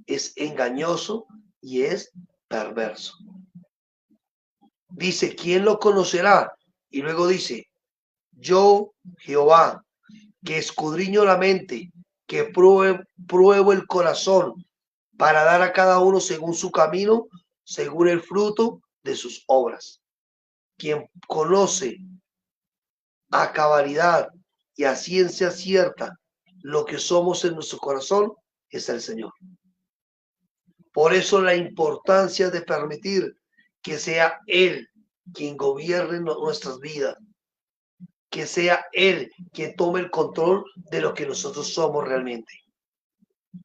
Es engañoso y es perverso. Dice, ¿quién lo conocerá? Y luego dice, yo, Jehová, que escudriño la mente, que pruebo el corazón, para dar a cada uno según su camino, según el fruto de sus obras. Quien conoce a cabalidad y a ciencia cierta lo que somos en nuestro corazón es el Señor. Por eso la importancia de permitir que sea Él quien gobierne nuestras vidas, que sea Él quien tome el control de lo que nosotros somos realmente.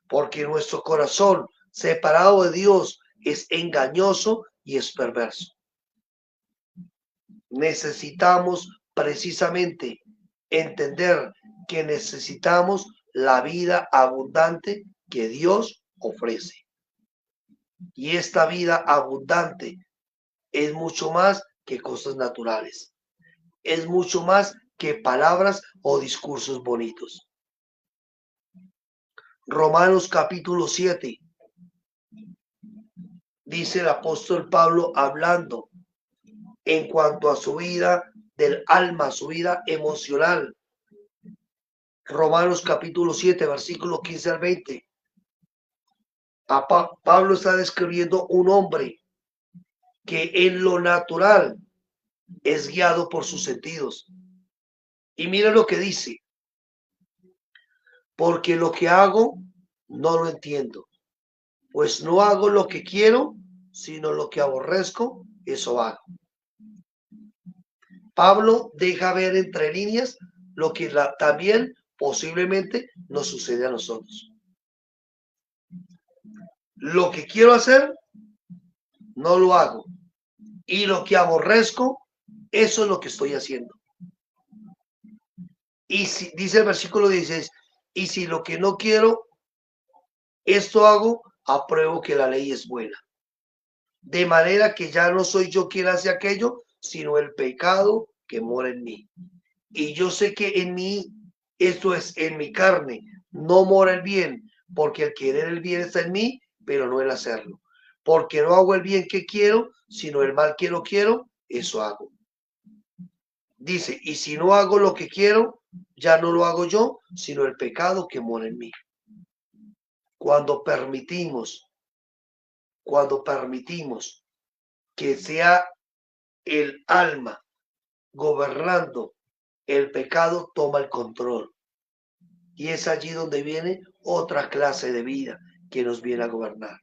Porque nuestro corazón separado de Dios es engañoso y es perverso. Necesitamos precisamente entender que necesitamos la vida abundante que Dios ofrece. Y esta vida abundante es mucho más que cosas naturales. Es mucho más que palabras o discursos bonitos. Romanos capítulo 7. Dice el apóstol Pablo hablando en cuanto a su vida del alma, su vida emocional. Romanos capítulo 7, versículo 15 al 20. Pablo está describiendo un hombre que en lo natural es guiado por sus sentidos. Y mira lo que dice. Porque lo que hago no lo entiendo. Pues no hago lo que quiero, sino lo que aborrezco, eso hago. Pablo deja ver entre líneas lo que también posiblemente nos sucede a nosotros. Lo que quiero hacer, no lo hago. Y lo que aborrezco, eso es lo que estoy haciendo. Y si, dice el versículo 16, y si lo que no quiero, esto hago, apruebo que la ley es buena. De manera que ya no soy yo quien hace aquello, sino el pecado que mora en mí. Y yo sé que en mí, esto es, en mi carne, no mora el bien, porque el querer el bien está en mí, pero no el hacerlo. Porque no hago el bien que quiero, sino el mal que no quiero, eso hago. Dice, y si no hago lo que quiero, ya no lo hago yo, sino el pecado que mora en mí. Cuando permitimos que sea el alma gobernando, el pecado toma el control. Y es allí donde viene otra clase de vida que nos viene a gobernar.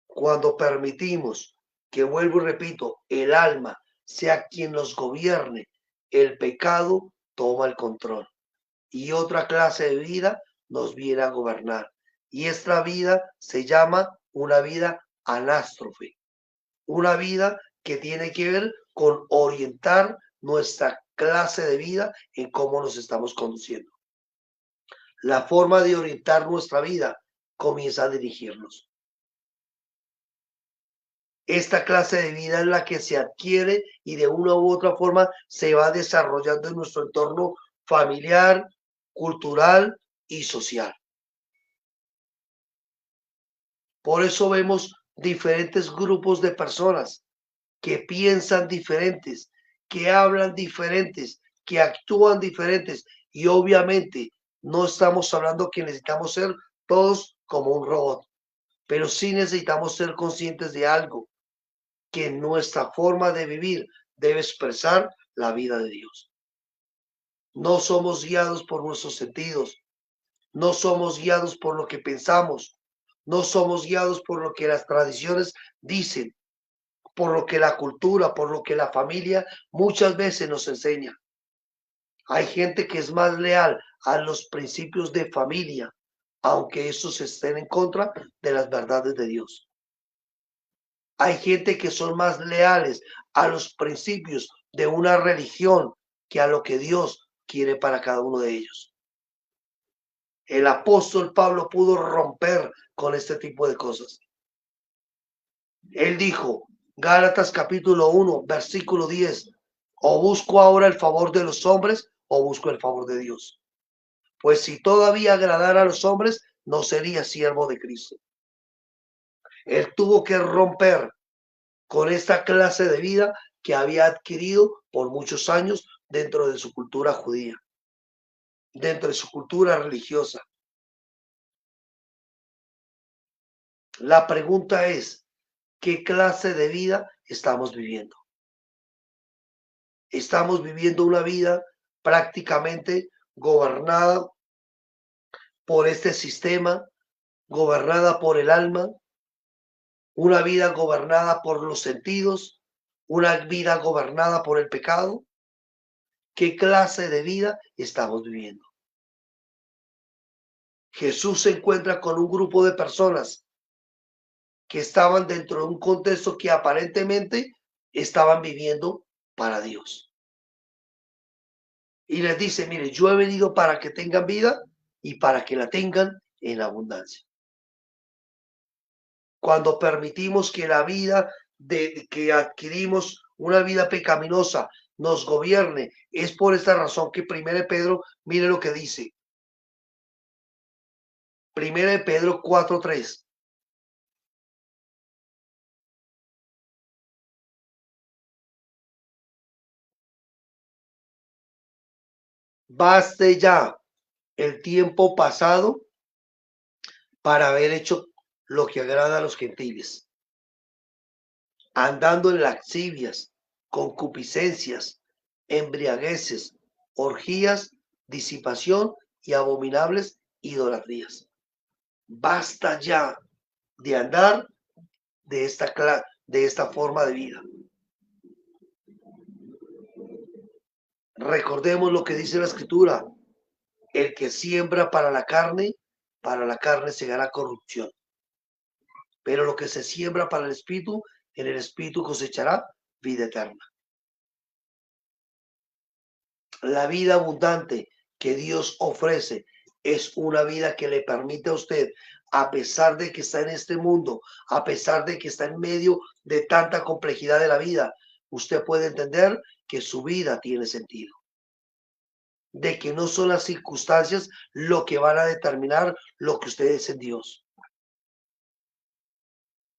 Cuando permitimos que, vuelvo y repito, el alma sea quien nos gobierne, el pecado toma el control. Y otra clase de vida nos viene a gobernar. Y esta vida se llama una vida anástrofe, una vida que tiene que ver con orientar nuestra clase de vida en cómo nos estamos conduciendo. La forma de orientar nuestra vida comienza a dirigirnos. Esta clase de vida es la que se adquiere y de una u otra forma se va desarrollando en nuestro entorno familiar, cultural y social. Por eso vemos diferentes grupos de personas que piensan diferentes, que hablan diferentes, que actúan diferentes. Y obviamente no estamos hablando que necesitamos ser todos como un robot, pero sí necesitamos ser conscientes de algo, que nuestra forma de vivir debe expresar la vida de Dios. No somos guiados por nuestros sentidos, no somos guiados por lo que pensamos, no somos guiados por lo que las tradiciones dicen, por lo que la cultura, por lo que la familia muchas veces nos enseña. Hay gente que es más leal a los principios de familia, aunque estos estén en contra de las verdades de Dios. Hay gente que son más leales a los principios de una religión que a lo que Dios quiere para cada uno de ellos. El apóstol Pablo pudo romper con este tipo de cosas. Él dijo, Gálatas capítulo 1, versículo 10, o busco ahora el favor de los hombres o busco el favor de Dios. Pues si todavía agradara a los hombres, no sería siervo de Cristo. Él tuvo que romper con esta clase de vida que había adquirido por muchos años dentro de su cultura judía, dentro de su cultura religiosa. La pregunta es, ¿qué clase de vida estamos viviendo? Estamos viviendo una vida prácticamente gobernada por este sistema, gobernada por el alma, una vida gobernada por los sentidos, una vida gobernada por el pecado. ¿Qué clase de vida estamos viviendo? Jesús se encuentra con un grupo de personas que estaban dentro de un contexto que aparentemente estaban viviendo para Dios. Y les dice, mire, yo he venido para que tengan vida y para que la tengan en abundancia. Cuando permitimos que la vida que adquirimos, una vida pecaminosa, nos gobierne, es por esta razón que 1 Pedro, mire lo que dice. 1 Pedro 4:3. Baste ya el tiempo pasado para haber hecho lo que agrada a los gentiles, andando en lascivias, concupiscencias, embriagueces, orgías, disipación y abominables idolatrías. Basta ya de andar de esta forma de vida. Recordemos lo que dice la escritura: el que siembra para la carne segará corrupción, pero lo que se siembra para el espíritu, en el espíritu cosechará vida eterna. La vida abundante que Dios ofrece es una vida que le permite a usted, a pesar de que está en este mundo, a pesar de que está en medio de tanta complejidad de la vida, usted puede entender que su vida tiene sentido, de que no son las circunstancias lo que van a determinar lo que usted es en Dios.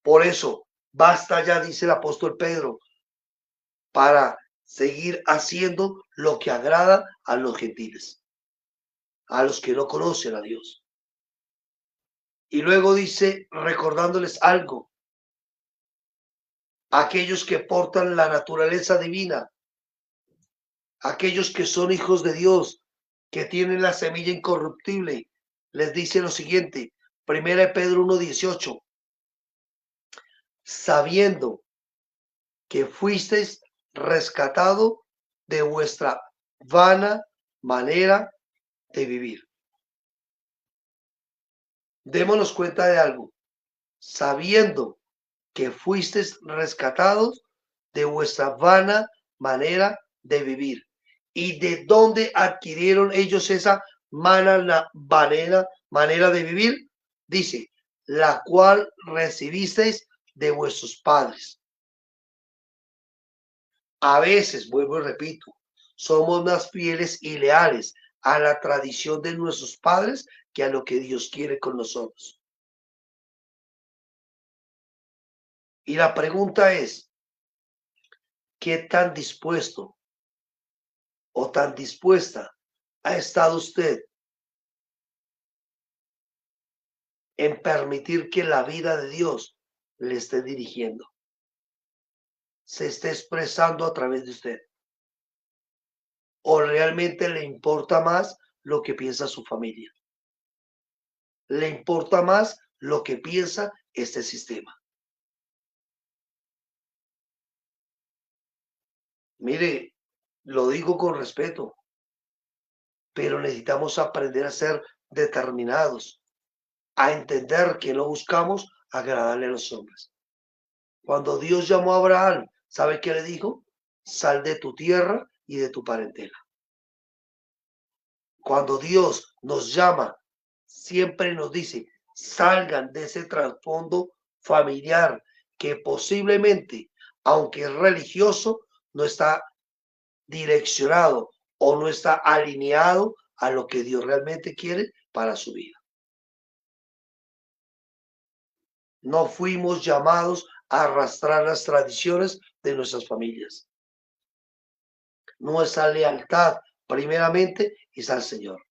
Por eso, basta ya, dice el apóstol Pedro, para seguir haciendo lo que agrada a los gentiles, a los que no conocen a Dios. Y luego dice, recordándoles algo, aquellos que portan la naturaleza divina, aquellos que son hijos de Dios, que tienen la semilla incorruptible, les dice lo siguiente, 1 Pedro 1:18, sabiendo que fuisteis rescatado de vuestra vana manera de vivir. Démonos cuenta de algo, sabiendo que fuisteis rescatados de vuestra vana manera de vivir. ¿Y de dónde adquirieron ellos esa manera de vivir? Dice, la cual recibisteis de vuestros padres. A veces, vuelvo y repito, somos más fieles y leales a la tradición de nuestros padres que a lo que Dios quiere con nosotros. Y la pregunta es, ¿qué tan dispuesto o tan dispuesta ha estado usted en permitir que la vida de Dios le esté dirigiendo, se esté expresando a través de usted? ¿O realmente le importa más lo que piensa su familia? ¿Le importa más lo que piensa este sistema? Mire, lo digo con respeto, pero necesitamos aprender a ser determinados, a entender que no buscamos agradarle a los hombres. Cuando Dios llamó a Abraham, ¿sabe qué le dijo? Sal de tu tierra y de tu parentela. Cuando Dios nos llama, siempre nos dice, salgan de ese trasfondo familiar que posiblemente, aunque es religioso, no está direccionado o no está alineado a lo que Dios realmente quiere para su vida. No fuimos llamados a arrastrar las tradiciones de nuestras familias. Nuestra lealtad primeramente es al Señor.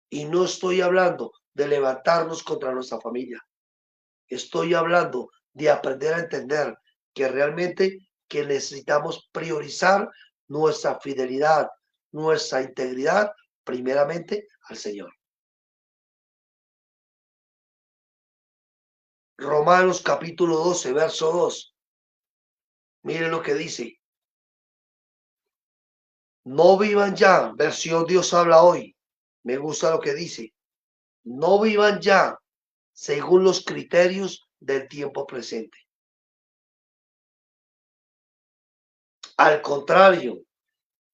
Y no estoy hablando de levantarnos contra nuestra familia. Estoy hablando de aprender a entender que realmente que necesitamos priorizar nuestra fidelidad, nuestra integridad primeramente al Señor. Romanos capítulo 12, verso 2. Mire lo que dice. No vivan ya, versión Dios habla hoy. Me gusta lo que dice. No vivan ya según los criterios del tiempo presente. Al contrario,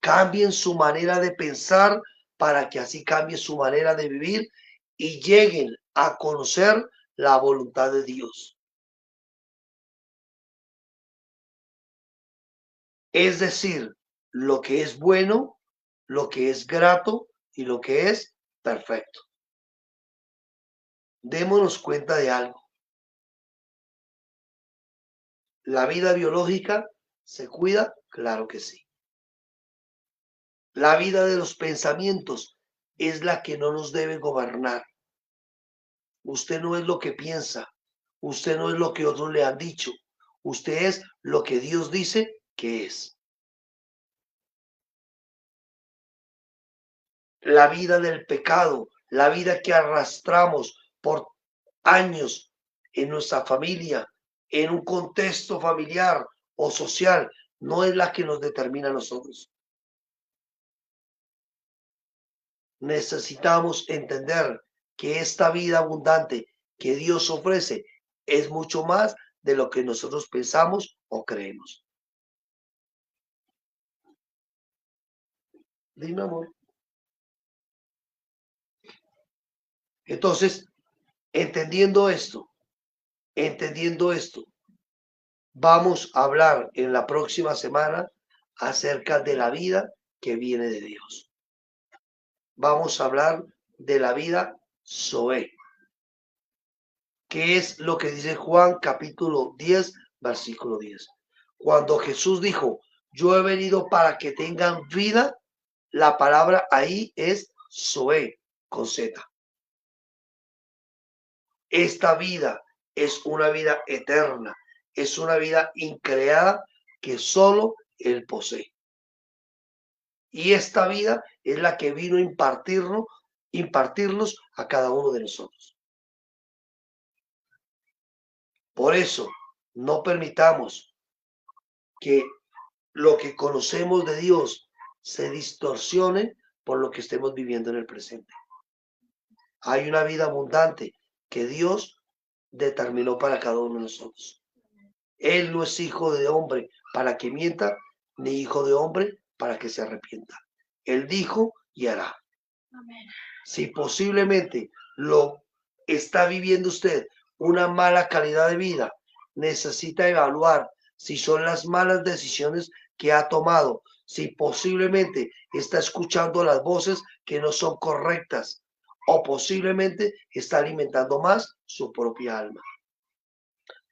cambien su manera de pensar para que así cambie su manera de vivir y lleguen a conocer la voluntad de Dios. Es decir, lo que es bueno, lo que es grato y lo que es perfecto. Démonos cuenta de algo. ¿La vida biológica se cuida? Claro que sí. La vida de los pensamientos es la que no nos debe gobernar. Usted no es lo que piensa, usted no es lo que otros le han dicho, usted es lo que Dios dice que es. La vida del pecado, la vida que arrastramos por años en nuestra familia, en un contexto familiar o social, no es la que nos determina a nosotros. Necesitamos entender que esta vida abundante que Dios ofrece es mucho más de lo que nosotros pensamos o creemos. Dime, amor. Entonces, entendiendo esto, vamos a hablar en la próxima semana acerca de la vida que viene de Dios. Vamos a hablar de la vida Zoe, que es lo que dice Juan capítulo 10, versículo 10. Cuando Jesús dijo, yo he venido para que tengan vida, la palabra ahí es Zoe, con Z. Esta vida es una vida eterna, es una vida increada que solo Él posee. Y esta vida es la que vino a impartirnos a cada uno de nosotros. Por eso, no permitamos que lo que conocemos de Dios se distorsione por lo que estemos viviendo en el presente. Hay una vida abundante que Dios determinó para cada uno de nosotros. Él no es hijo de hombre para que mienta, ni hijo de hombre para que se arrepienta. Él dijo y hará. Amén. Si posiblemente lo está viviendo usted una mala calidad de vida, necesita evaluar si son las malas decisiones que ha tomado, si posiblemente está escuchando las voces que no son correctas o posiblemente está alimentando más su propia alma.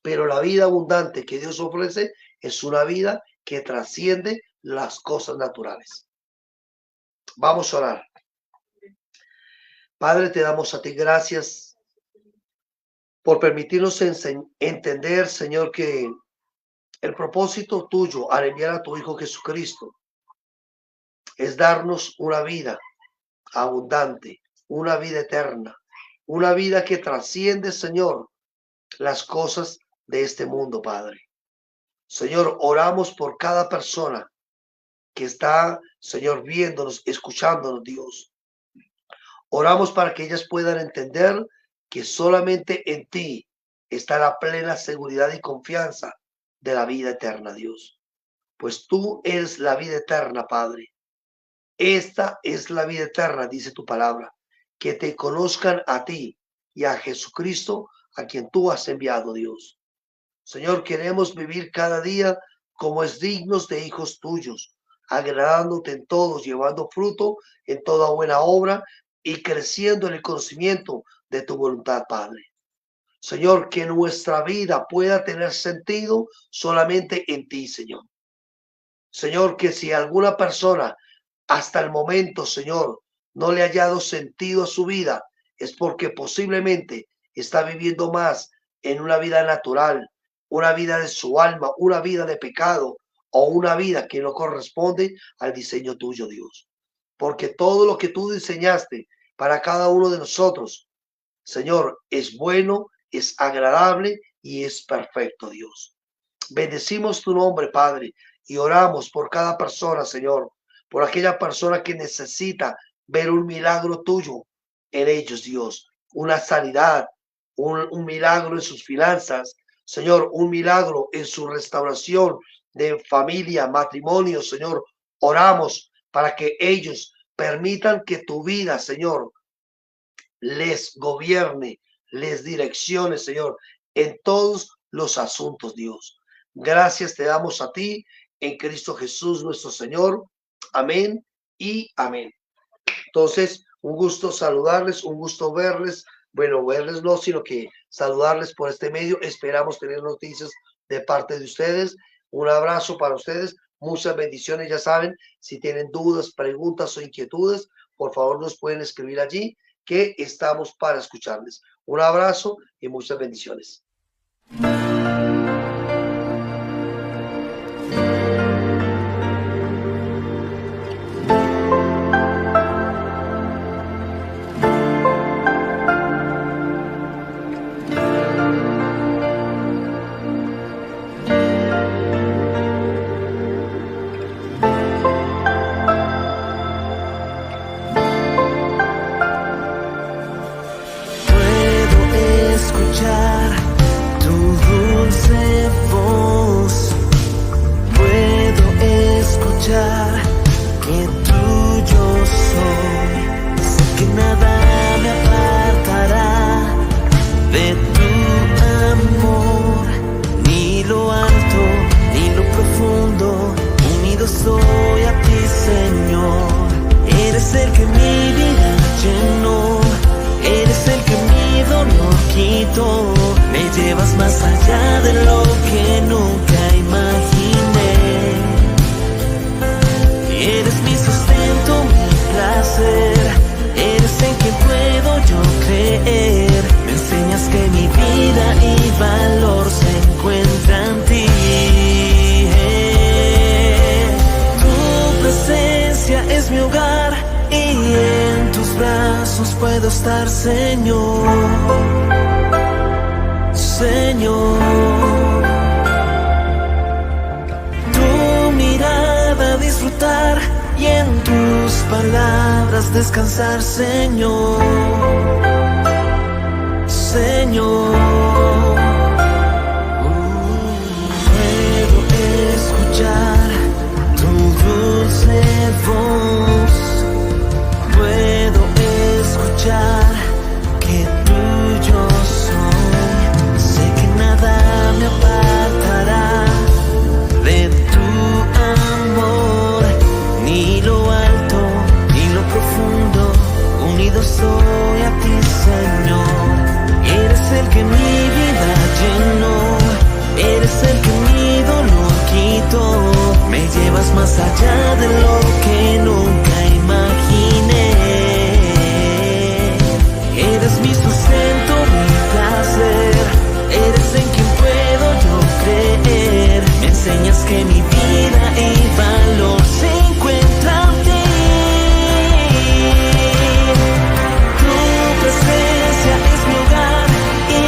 Pero la vida abundante que Dios ofrece es una vida que trasciende las cosas naturales. Vamos a orar. Padre, te damos a ti gracias por permitirnos entender, Señor, que el propósito tuyo al enviar a tu Hijo Jesucristo es darnos una vida abundante, una vida eterna, una vida que trasciende, Señor, las cosas de este mundo, Padre. Señor, oramos por cada persona que está, Señor, viéndonos, escuchándonos, Dios. Oramos para que ellas puedan entender que solamente en ti está la plena seguridad y confianza de la vida eterna, Dios. Pues tú eres la vida eterna, Padre. Esta es la vida eterna, dice tu palabra, que te conozcan a ti y a Jesucristo, a quien tú has enviado, Dios. Señor, queremos vivir cada día como es dignos de hijos tuyos, agradándote en todos, llevando fruto en toda buena obra y creciendo en el conocimiento de tu voluntad, Padre. Señor, que nuestra vida pueda tener sentido solamente en ti, Señor. Señor, que si alguna persona hasta el momento, Señor, no le haya dado sentido a su vida, es porque posiblemente está viviendo más en una vida natural, una vida de su alma, una vida de pecado o una vida que no corresponde al diseño tuyo, Dios. Porque todo lo que tú diseñaste para cada uno de nosotros, Señor, es bueno, es agradable y es perfecto, Dios. Bendecimos tu nombre, Padre, y oramos por cada persona, Señor, por aquella persona que necesita ver un milagro tuyo en ellos, Dios, una sanidad, un milagro en sus finanzas, Señor, un milagro en su restauración de familia, matrimonio, Señor. Oramos para que ellos permitan que tu vida, Señor, les gobierne, les direccione, Señor, en todos los asuntos, Dios. Gracias te damos a ti en Cristo Jesús, nuestro Señor. Amén y amén. Entonces, un gusto saludarles, un gusto verles. Bueno, verles no, sino que saludarles por este medio. Esperamos tener noticias de parte de ustedes. Un abrazo para ustedes. Muchas bendiciones. Ya saben, si tienen dudas, preguntas o inquietudes, por favor nos pueden escribir allí, que estamos para escucharles. Un abrazo y muchas bendiciones. llevas más allá de lo que nunca imaginé. Eres mi sustento, mi placer, eres en quien puedo yo creer. Me enseñas que mi vida y valor se encuentran en ti. Tu presencia es mi hogar y en tus brazos puedo estar, Señor. Señor, tu mirada disfrutar y en tus palabras descansar, Señor. Señor, puedo escuchar tu dulce voz, puedo escuchar que tuyo soy. Sé que nada me apartará de tu amor, ni lo alto ni lo profundo, unido soy a ti, Señor. Eres el que mi vida llenó, eres el que mi dolor quitó. Me llevas más allá de lo que nunca imaginé. Eres mi sustento, mi placer, eres en quien puedo yo creer. Me enseñas que mi vida y valor se encuentran en ti. Tu presencia es mi hogar y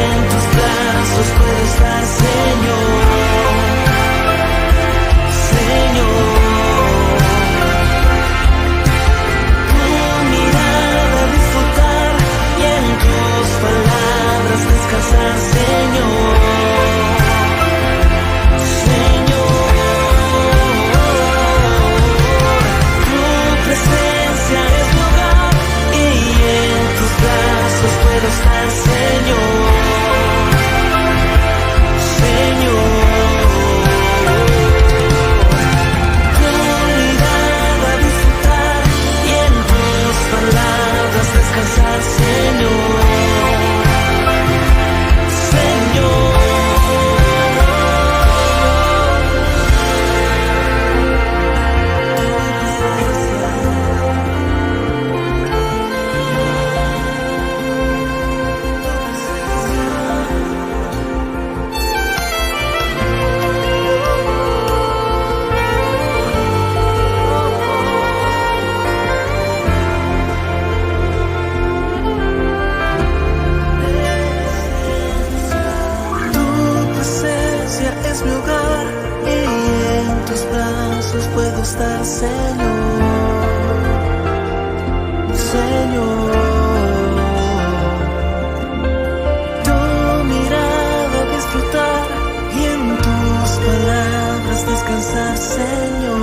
en tus brazos puedo estar, Señor. Señor, tu mirada disfrutar y en tus palabras descansar, Señor. Señor, tu presencia es mi hogar y en tus brazos puedo estar, Señor. Señor, tu mirada disfrutar y en tus palabras descansar, Señor. Señor, tu presencia es mi hogar y en tus brazos puedo estar, Señor. Señor, tu mirada disfrutar y en tus palabras descansar, Señor.